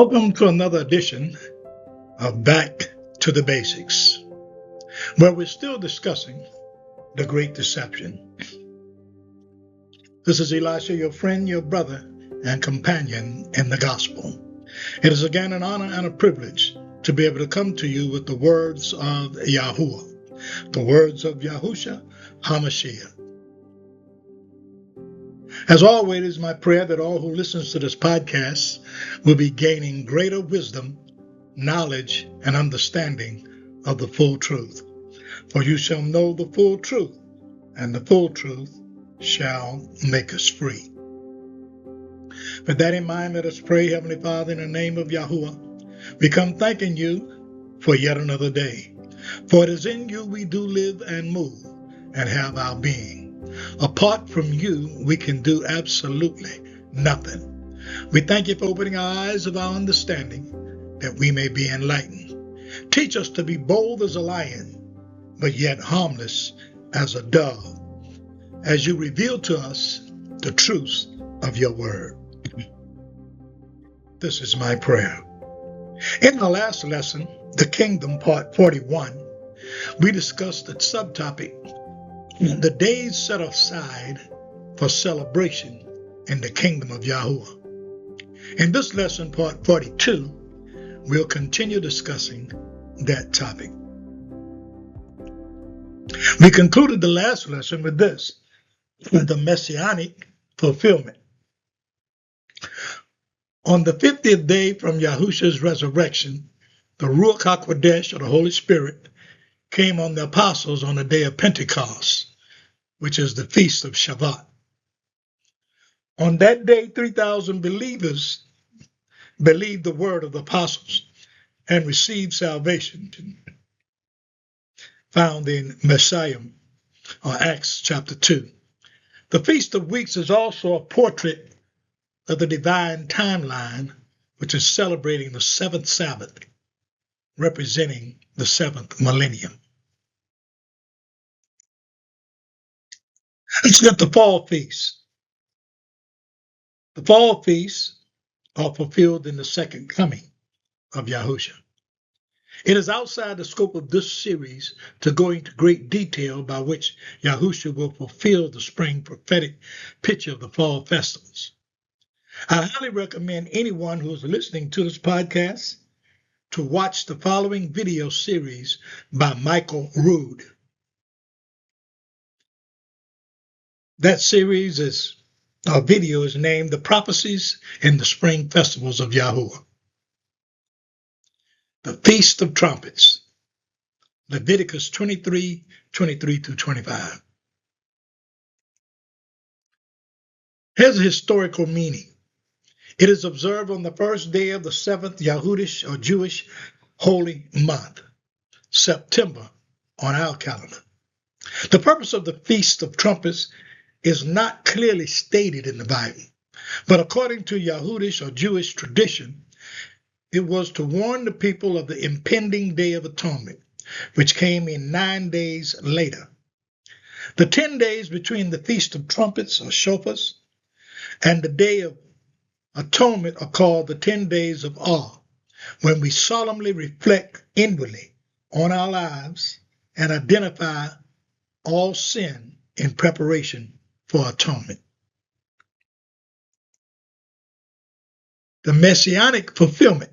Welcome to another edition of Back to the Basics, where we're still discussing the Great Deception. This is Elisha, your friend, your brother, and companion in the gospel. It is again an honor and a privilege to be able to come to you with the words of Yahuah, the words of Yahushua HaMashiach. As always, it is my prayer that all who listens to this podcast will be gaining greater wisdom, knowledge, and understanding of the full truth. For you shall know the full truth, and the full truth shall make us free. With that in mind, let us pray. Heavenly Father, in the name of Yahuah, we come thanking you for yet another day. For it is in you we do live and move and have our being. Apart from you, we can do absolutely nothing. We thank you for opening our eyes of our understanding that we may be enlightened. Teach us to be bold as a lion, but yet harmless as a dove, as you reveal to us the truth of your word. This is my prayer. In our last lesson, The Kingdom, Part 41, we discussed the subtopic, the days set aside for celebration in the kingdom of Yahuah. In this lesson, Part 42, we'll continue discussing that topic. We concluded the last lesson with this, the Messianic fulfillment. On the 50th day from Yahushua's resurrection, the Ruach HaKodesh, or the Holy Spirit, came on the apostles on the day of Pentecost, which is the feast of Shabbat. On that day, 3,000 believers believed the word of the apostles and received salvation, found in Messiah, or Acts chapter 2. The Feast of Weeks is also a portrait of the divine timeline, which is celebrating the seventh Sabbath, representing the seventh millennium. Let's get the fall feast. The fall feasts are fulfilled in the second coming of Yahushua. It is outside the scope of this series to go into great detail by which Yahushua will fulfill the spring prophetic picture of the fall festivals. I highly recommend anyone who is listening to this podcast to watch the following video series by Michael Rood. That series video is named The Prophecies in the Spring Festivals of Yahuah. The Feast of Trumpets, Leviticus 23, 23-25. Here's a historical meaning. It is observed on the first day of the seventh Yahudish or Jewish holy month, September, on our calendar. The purpose of the Feast of Trumpets is not clearly stated in the Bible, but according to Yahudish or Jewish tradition, it was to warn the people of the impending Day of Atonement, which came in 9 days later. The 10 days between the Feast of Trumpets or Shofars and the Day of Atonement are called the 10 days of awe, when we solemnly reflect inwardly on our lives and identify all sin in preparation for atonement. The Messianic fulfillment.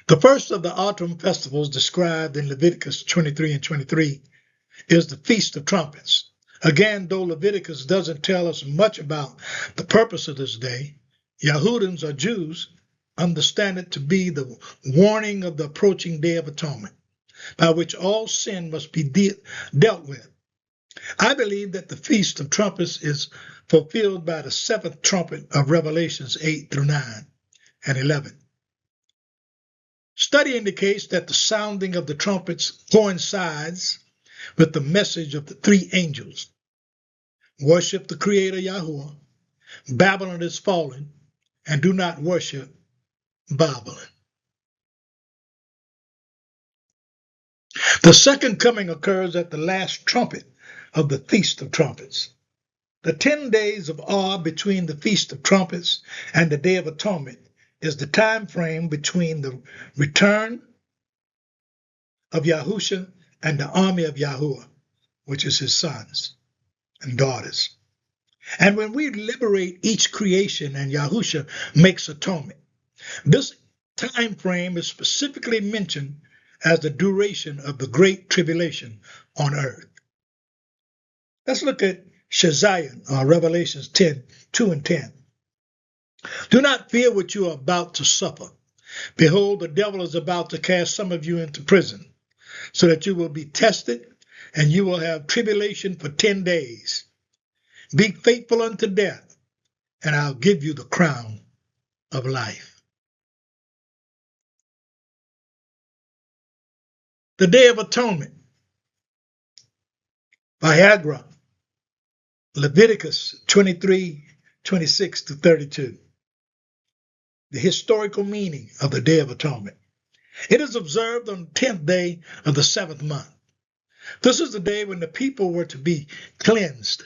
The first of the autumn festivals described in Leviticus 23 and 23 is the Feast of Trumpets. Again, though Leviticus doesn't tell us much about the purpose of this day, Yahudans or Jews understand it to be the warning of the approaching Day of Atonement, by which all sin must be dealt with. I believe that the Feast of Trumpets is fulfilled by the seventh trumpet of Revelations 8 through 9 and 11. Study indicates that the sounding of the trumpets coincides with the message of the three angels. Worship the Creator Yahuah, Babylon is fallen, and do not worship Babylon. The second coming occurs at the last trumpet of the Feast of Trumpets. The 10 days of awe between the Feast of Trumpets and the Day of Atonement is the time frame between the return of Yahusha and the army of Yahuah, which is his sons and daughters. And when we liberate each creation and Yahusha makes atonement, this time frame is specifically mentioned as the duration of the great tribulation on earth. Let's look at Shaziah, Revelations 10, 2 and 10. Do not fear what you are about to suffer. Behold, the devil is about to cast some of you into prison, so that you will be tested, and you will have tribulation for 10 days. Be faithful unto death, and I'll give you the crown of life. The Day of Atonement, Viagra, Leviticus 23, 26 to 32. The historical meaning of the Day of Atonement. It is observed on the 10th day of the 7th month. This is the day when the people were to be cleansed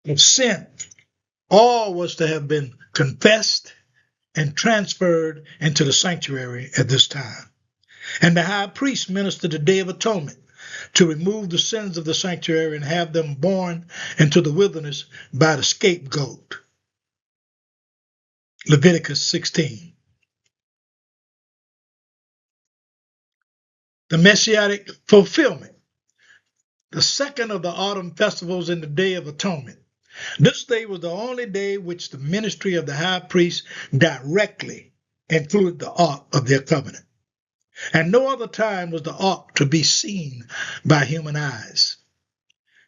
of sin. All was to have been confessed and transferred into the sanctuary at this time. And the high priest ministered the Day of Atonement to remove the sins of the sanctuary and have them borne into the wilderness by the scapegoat. Leviticus 16. The Messianic fulfillment. The second of the autumn festivals in the Day of Atonement. This day was the only day which the ministry of the high priest directly included the ark of their covenant. And no other time was the ark to be seen by human eyes.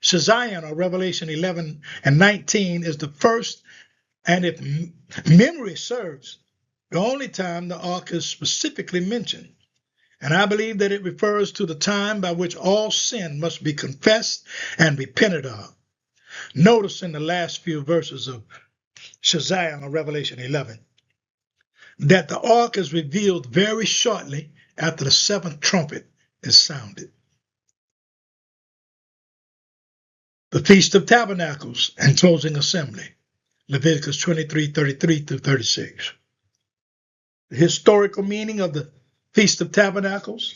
Shaziah, or Revelation 11 and 19, is the first, and if memory serves, the only time the ark is specifically mentioned. And I believe that it refers to the time by which all sin must be confessed and repented of. Notice in the last few verses of Shaziah, or Revelation 11, that the ark is revealed very shortly after the seventh trumpet is sounded. The Feast of Tabernacles and closing assembly, Leviticus 23, 33 through 36. The historical meaning of the Feast of Tabernacles.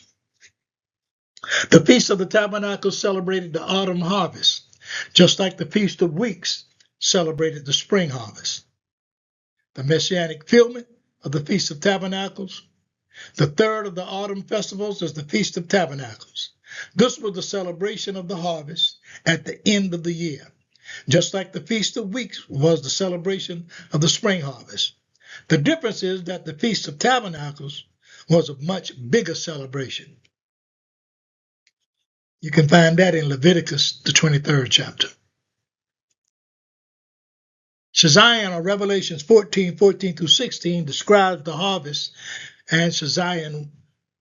The Feast of the Tabernacles celebrated the autumn harvest, just like the Feast of Weeks celebrated the spring harvest. The Messianic fulfillment of the Feast of Tabernacles. The third of the autumn festivals is the Feast of Tabernacles. This was the celebration of the harvest at the end of the year, just like the Feast of Weeks was the celebration of the spring harvest. The difference is that the Feast of Tabernacles was a much bigger celebration. You can find that in Leviticus, the 23rd chapter. Shaziah, or Revelations 14, 14 through 16, describes the harvest, and Shaziah,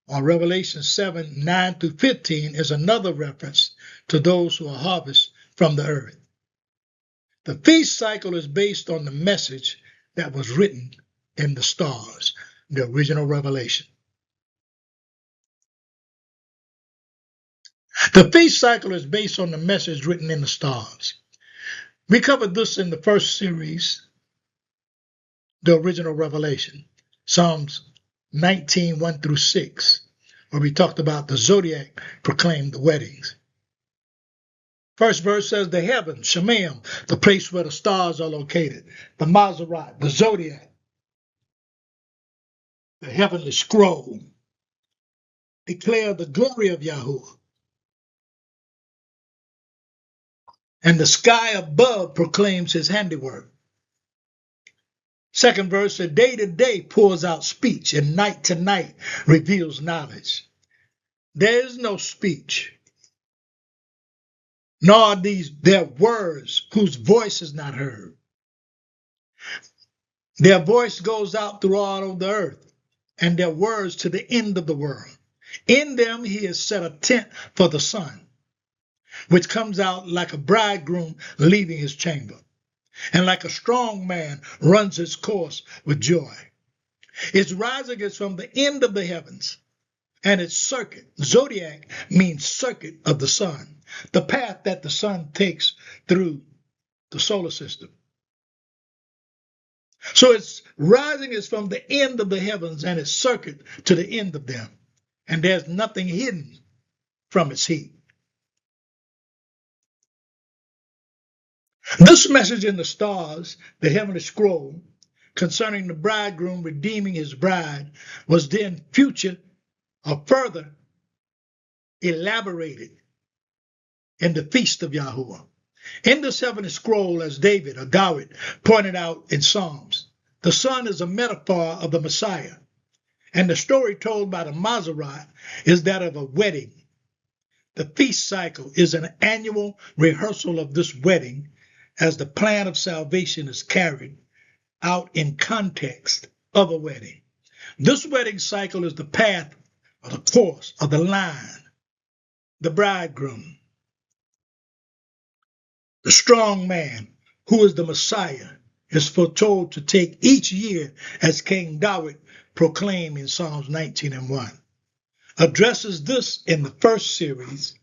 or Revelation 7, 9 through 15, is another reference to those who are harvested from the earth. The feast cycle is based on the message that was written in the stars, the original revelation. The feast cycle is based on the message written in the stars. We covered this in the first series, the original revelation, Psalms 19, 1 through 6, where we talked about the zodiac proclaimed the weddings. First verse says the heavens, Shemayim, the place where the stars are located, the Maserat, the zodiac, the heavenly scroll, declare the glory of Yahuah. And the sky above proclaims his handiwork. Second verse says, day to day pours out speech, and night to night reveals knowledge. There is no speech, nor are their words whose voice is not heard. Their voice goes out throughout the earth, and their words to the end of the world. In them he has set a tent for the sun, which comes out like a bridegroom leaving his chamber, and like a strong man runs his course with joy. Its rising is from the end of the heavens, and its circuit, zodiac, means circuit of the sun, the path that the sun takes through the solar system. So its rising is from the end of the heavens and its circuit to the end of them. And there's nothing hidden from its heat. This message in the stars, the heavenly scroll, concerning the bridegroom redeeming his bride, was then future or further elaborated in the feast of Yahuah. In this heavenly scroll, as David or Dawid pointed out in Psalms, the sun is a metaphor of the Messiah, and the story told by the Masoret is that of a wedding. The feast cycle is an annual rehearsal of this wedding as the plan of salvation is carried out in context of a wedding. This wedding cycle is the path or the course of the line, the bridegroom, the strong man who is the Messiah, is foretold to take each year, as King David proclaimed in Psalms 19:1. Addresses this in the first series,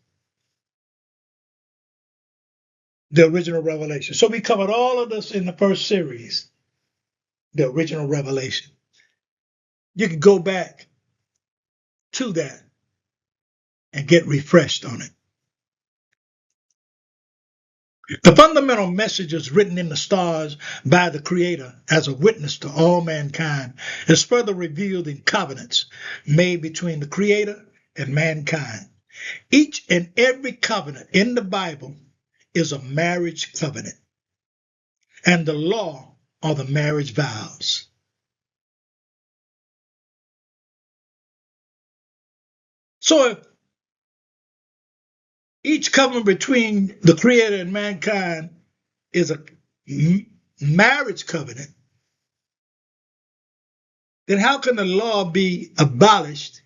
the original revelation. So we covered all of this in the first series, the original revelation. You can go back to that and get refreshed on it. The fundamental messages written in the stars by the Creator as a witness to all mankind is further revealed in covenants made between the Creator and mankind. Each and every covenant in the Bible is a marriage covenant, and the law are the marriage vows. So if each covenant between the Creator and mankind is a marriage covenant, then how can the law be abolished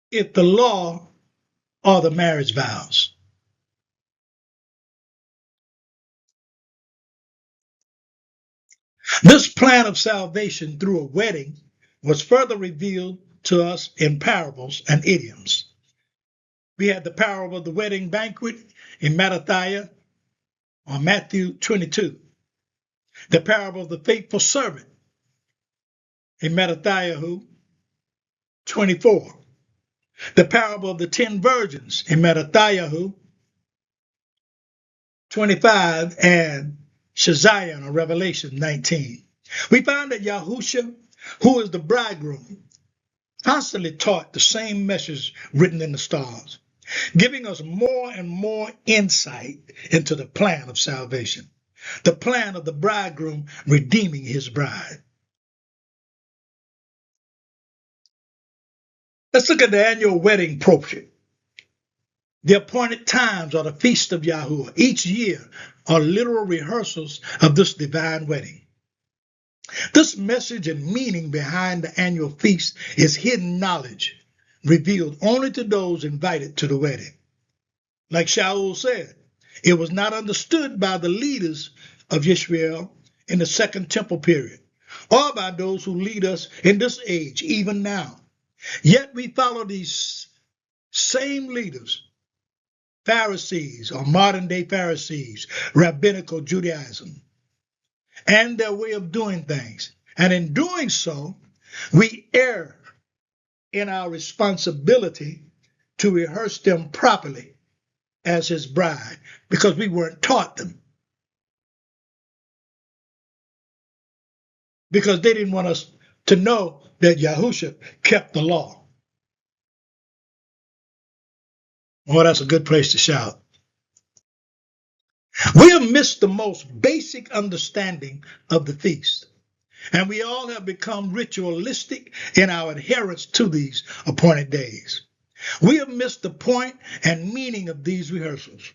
if the law are the marriage vows? This plan of salvation through a wedding was further revealed to us in parables and idioms. We had the parable of the wedding banquet in Mattathiah or Matthew 22, the parable of the faithful servant in Mattathiah 24, the parable of the 10 virgins in Mattathiah 25, and Shazion or Revelation 19. We find that Yahushua, who is the bridegroom, constantly taught the same message written in the stars, giving us more and more insight into the plan of salvation, the plan of the bridegroom redeeming his bride. Let's look at the annual wedding portrait. The appointed times are the feast of Yahuah. Each year are literal rehearsals of this divine wedding. This message and meaning behind the annual feast is hidden knowledge revealed only to those invited to the wedding. Like Shaul said, it was not understood by the leaders of Israel in the Second Temple period, or by those who lead us in this age, even now. Yet we follow these same leaders, Pharisees or modern day Pharisees, rabbinical Judaism, and their way of doing things. And in doing so, we err in our responsibility to rehearse them properly as his bride, because we weren't taught them. Because they didn't want us to know that Yahushua kept the law. Well, that's a good place to shout. We have missed the most basic understanding of the feast, and we all have become ritualistic in our adherence to these appointed days. We have missed the point and meaning of these rehearsals.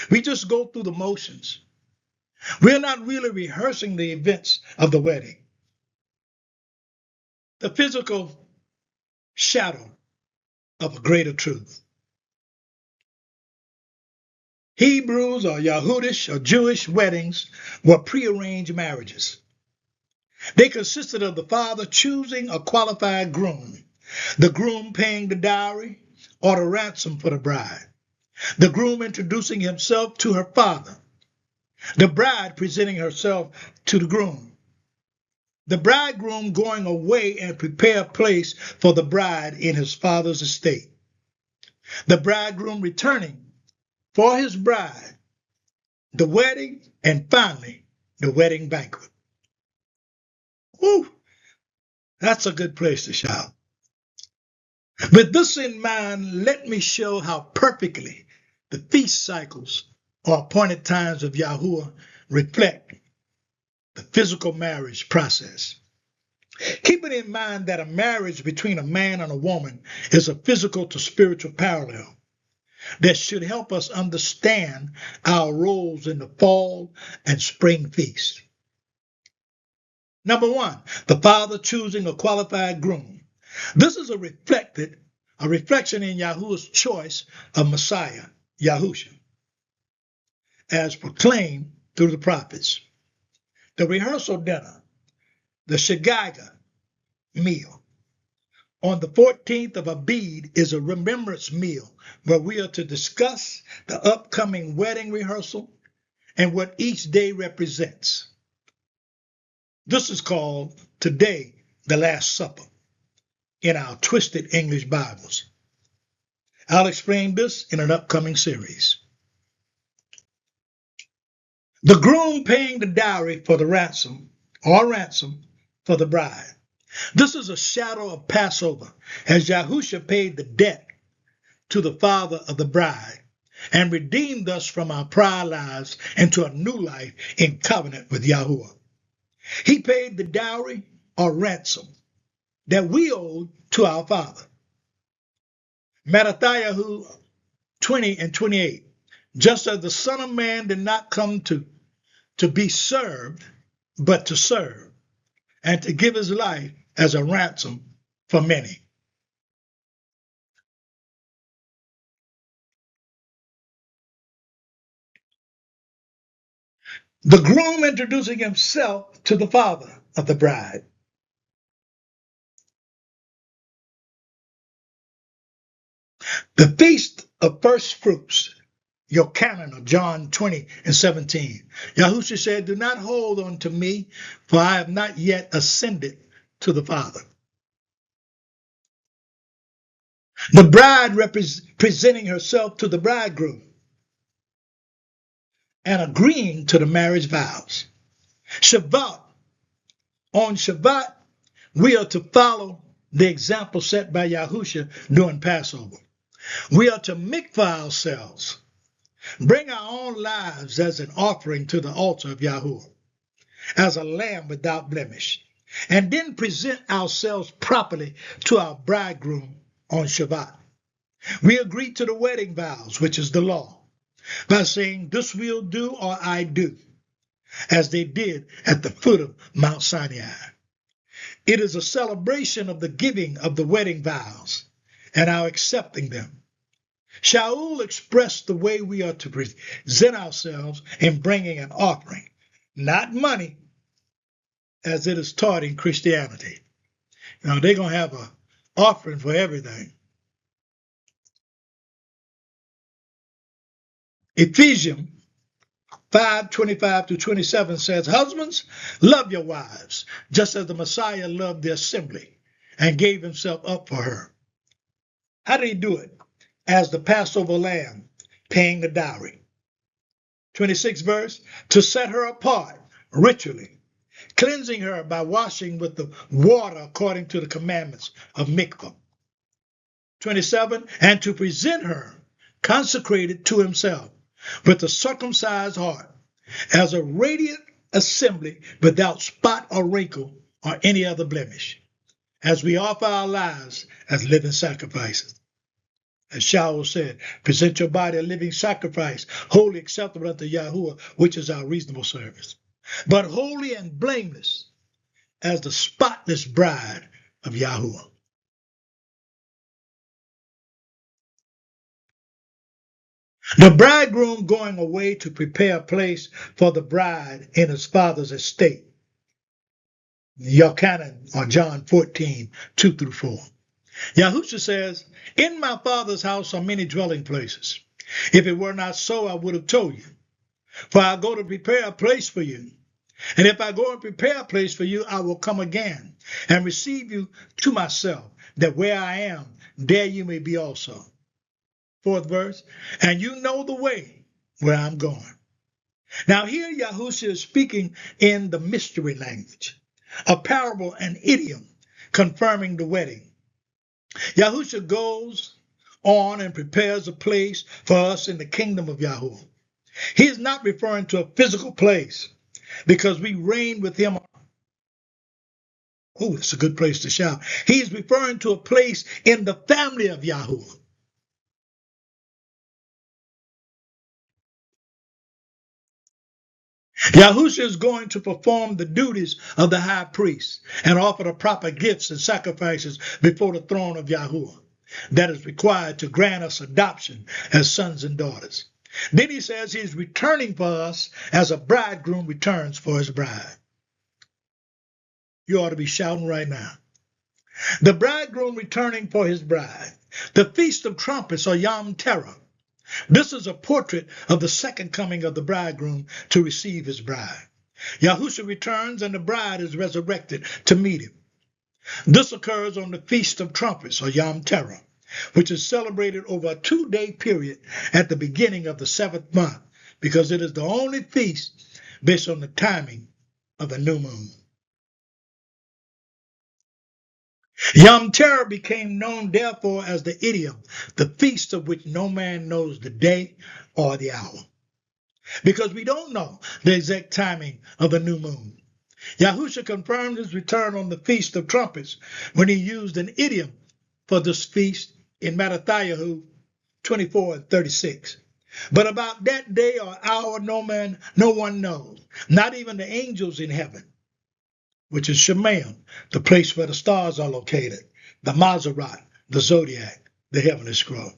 We just go through the motions. We're not really rehearsing the events of the wedding. The physical shadow of a greater truth. Hebrews or Yahudish or Jewish weddings were prearranged marriages. They consisted of the father choosing a qualified groom, the groom paying the dowry or the ransom for the bride, the groom introducing himself to her father, The bride presenting herself to the groom. The bridegroom going away and prepare a place for the bride in his father's estate. The bridegroom returning for his bride, the wedding, and finally, the wedding banquet. Woo, that's a good place to shout. With this in mind, let me show how perfectly the feast cycles or appointed times of Yahuah reflect the physical marriage process. Keeping in mind that a marriage between a man and a woman is a physical to spiritual parallel that should help us understand our roles in the fall and spring feast. Number one, the father choosing a qualified groom. This is a reflection in Yahuwah's choice of Messiah, Yahusha, as proclaimed through the prophets. The rehearsal dinner, the Shagiga meal, on the 14th of Abib is a remembrance meal where we are to discuss the upcoming wedding rehearsal and what each day represents. This is called today the Last Supper in our twisted English Bibles. I'll explain this in an upcoming series. The groom paying the dowry for the ransom for the bride. This is a shadow of Passover, as Yahusha paid the debt to the father of the bride and redeemed us from our prior lives into a new life in covenant with Yahuwah. He paid the dowry or ransom that we owed to our father. Matthew 20 and 28. Just as the Son of Man did not come to be served, but to serve, and to give his life as a ransom for many. The groom introducing himself to the father of the bride. The feast of first fruits, your canon of John 20 and 17. Yahushua said, do not hold on to me, for I have not yet ascended to the Father. The bride presenting herself to the bridegroom and agreeing to the marriage vows. Shabbat. On Shabbat, we are to follow the example set by Yahushua during Passover. We are to make for ourselves, bring our own lives as an offering to the altar of Yahuwah, as a lamb without blemish, and then present ourselves properly to our bridegroom on Shabbat. We agree to the wedding vows, which is the law, by saying, this we'll do or I do, as they did at the foot of Mount Sinai. It is a celebration of the giving of the wedding vows and our accepting them. Shaul expressed the way we are to present ourselves in bringing an offering, not money, as it is taught in Christianity. Now, they're going to have an offering for everything. Ephesians 5:25-27 says, husbands, love your wives, just as the Messiah loved the assembly and gave himself up for her. How did he do it? As the Passover lamb, paying the dowry. 26th verse, to set her apart ritually, cleansing her by washing with the water according to the commandments of mikvah. 27, and to present her consecrated to himself with a circumcised heart as a radiant assembly without spot or wrinkle or any other blemish, as we offer our lives as living sacrifices. As Shaul said, present your body a living sacrifice, wholly acceptable unto Yahuwah, which is our reasonable service, but holy and blameless as the spotless bride of Yahuwah. The bridegroom going away to prepare a place for the bride in his father's estate. Your canon or John 14:2-4. Yahushua says, in my father's house are many dwelling places. If it were not so, I would have told you. For I go to prepare a place for you. And if I go and prepare a place for you, I will come again and receive you to myself, that where I am, there you may be also. Fourth verse, and you know the way where I'm going. Now here Yahushua is speaking in the mystery language, a parable and idiom confirming the wedding. Yahushua goes on and prepares a place for us in the kingdom of Yahuwah. He is not referring to a physical place because we reign with him. Oh, it's a good place to shout. He is referring to a place in the family of Yahuwah. Yahushua is going to perform the duties of the high priest and offer the proper gifts and sacrifices before the throne of Yahuwah that is required to grant us adoption as sons and daughters. Then he says he's returning for us as a bridegroom returns for his bride. You ought to be shouting right now. The bridegroom returning for his bride. The Feast of Trumpets or Yom Teruah. This is a portrait of the second coming of the bridegroom to receive his bride. Yahushua returns and the bride is resurrected to meet him. This occurs on the Feast of Trumpets or Yom Teruah, which is celebrated over a 2-day period at the beginning of the 7th month, because it is the only feast based on the timing of the new moon. Yom Teruah became known therefore as the idiom, the feast of which no man knows the day or the hour, because we don't know the exact timing of the new moon. Yahushua confirmed his return on the Feast of Trumpets when he used an idiom for this feast in Matthew 24 and 36. But about that day or hour no one knows, not even the angels in heaven, which is Shemaim, the place where the stars are located, the Maserat, the zodiac, the heavenly scroll.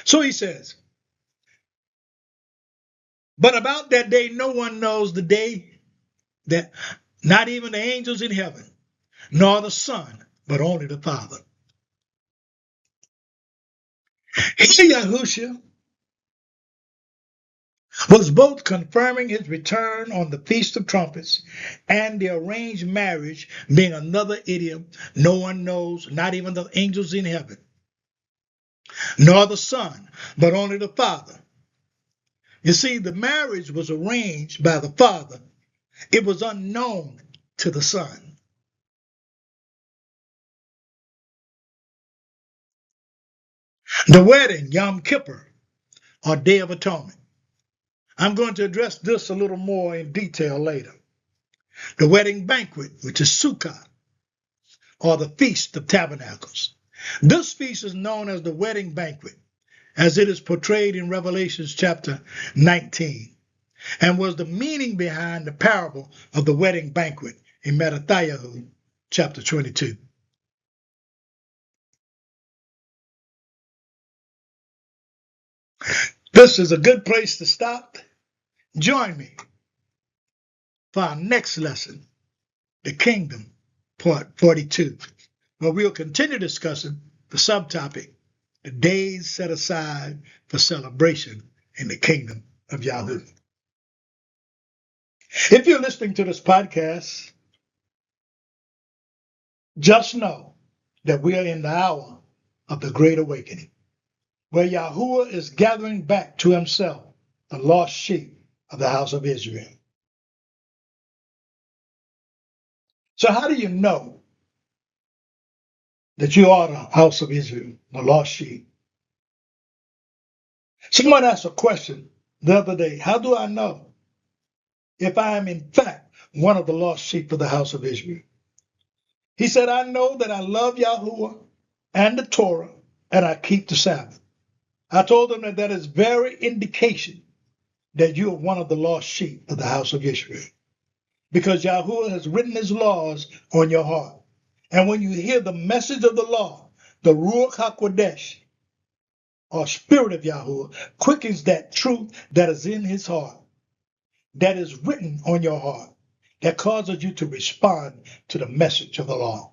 So he says, but about that day no one knows the day, that not even the angels in heaven, nor the Son, but only the Father. Here Yahushua was both confirming his return on the Feast of Trumpets and the arranged marriage being another idiom no one knows, not even the angels in heaven, nor the Son, but only the Father. You see, the marriage was arranged by the Father. It was unknown to the Son. The wedding, Yom Kippur, or Day of Atonement. I'm going to address this a little more in detail later. The wedding banquet, which is Sukkah, or the Feast of Tabernacles. This feast is known as the wedding banquet, as it is portrayed in Revelation chapter 19, and was the meaning behind the parable of the wedding banquet in Matthew chapter 22. This is a good place to stop. Join me for our next lesson, the kingdom, part 42, where we'll continue discussing the subtopic, the days set aside for celebration in the kingdom of Yahuwah. If you're listening to this podcast, just know that we are in the hour of the Great Awakening, where Yahuwah is gathering back to himself the lost sheep of the house of Israel. So how do you know that you are the house of Israel, the lost sheep? Someone asked a question the other day, how do I know if I am in fact one of the lost sheep of the house of Israel? He said, I know that I love Yahuwah and the Torah, and I keep the Sabbath. I told him that that is very indication that you are one of the lost sheep of the house of Israel, because Yahuwah has written his laws on your heart. And when you hear the message of the law, the Ruach HaKodesh, or Spirit of Yahuwah, quickens that truth that is in his heart, that is written on your heart, that causes you to respond to the message of the law.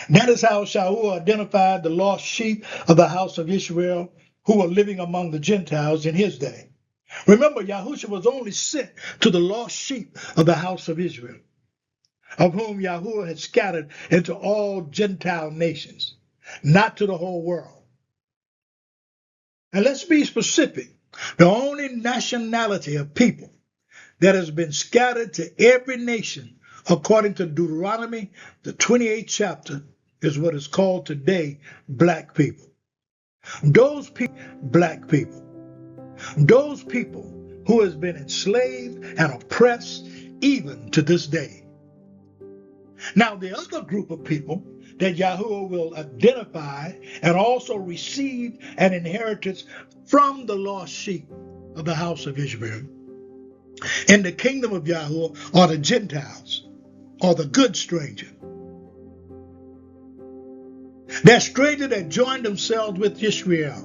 That is how Shaul identified the lost sheep of the house of Israel, who were living among the Gentiles in his day. Remember, Yahushua was only sent to the lost sheep of the house of Israel, of whom Yahuwah had scattered into all Gentile nations, not to the whole world. And let's be specific. The only nationality of people that has been scattered to every nation, according to Deuteronomy, the 28th chapter, is what is called today black people. Those people, black people, those people who has been enslaved and oppressed even to this day. Now, the other group of people that Yahuwah will identify and also receive an inheritance from the lost sheep of the house of Israel in the kingdom of Yahuwah are the Gentiles, or the good stranger. That stranger that joined themselves with Israel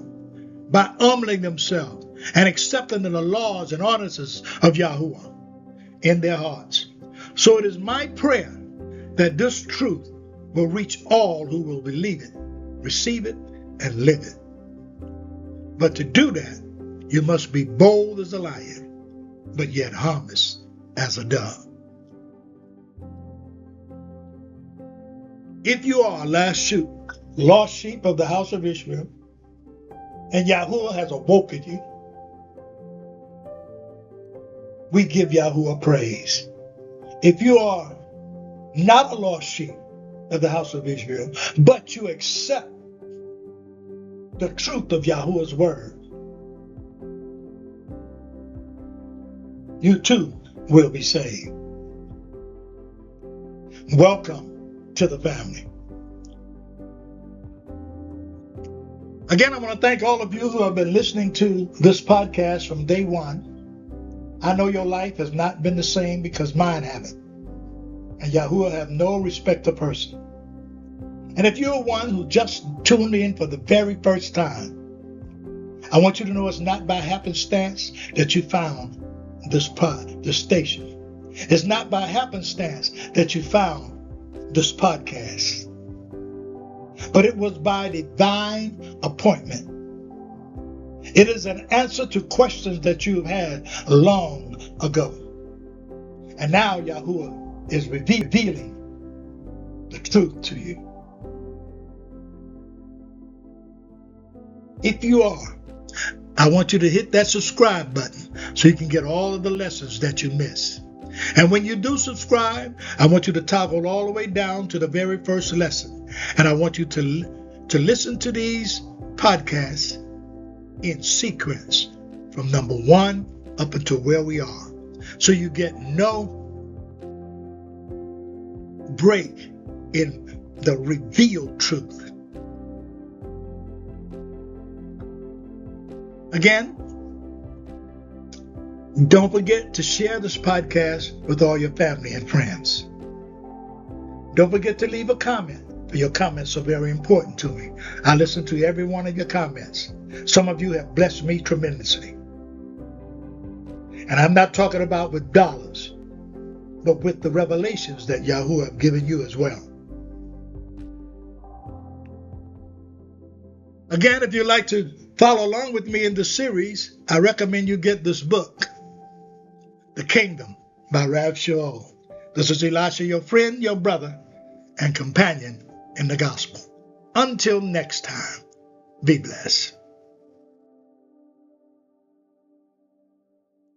by humbling themselves and accepting the laws and ordinances of Yahuwah in their hearts. So it is my prayer that this truth will reach all who will believe it, receive it, and live it. But to do that, you must be bold as a lion, but yet harmless as a dove. If you are a lost sheep of the house of Israel, and Yahuwah has awoken you, we give Yahuwah praise. If you are not a lost sheep of the house of Israel, but you accept the truth of Yahuwah's word, you too will be saved. Welcome to the family. Again, I want to thank all of you who have been listening to this podcast from day one. I know your life has not been the same because mine haven't. And Yahuwah have no respect of person. And if you're one who just tuned in for the very first time, I want you to know it's not by happenstance that you found this station. It's not by happenstance that you found this podcast. But it was by divine appointment. It is an answer to questions that you've had long ago. And now Yahuwah is revealing the truth to you. If you are, I want you to hit that subscribe button so you can get all of the lessons that you miss. And when you do subscribe, I want you to toggle all the way down to the very first lesson. And I want you to listen to these podcasts in sequence from number 1 up until where we are. So you get no break in the revealed truth. Again, don't forget to share this podcast with all your family and friends. Don't forget to leave a comment. Your comments are very important to me. I listen to every one of your comments. Some of you have blessed me tremendously. And I'm not talking about with dollars, but with the revelations that Yahuwah have given you as well. Again, if you'd like to follow along with me in the series, I recommend you get this book, The Kingdom by Rav Shaul. This is Elisha, your friend, your brother, and companion in the gospel. Until next time, be blessed.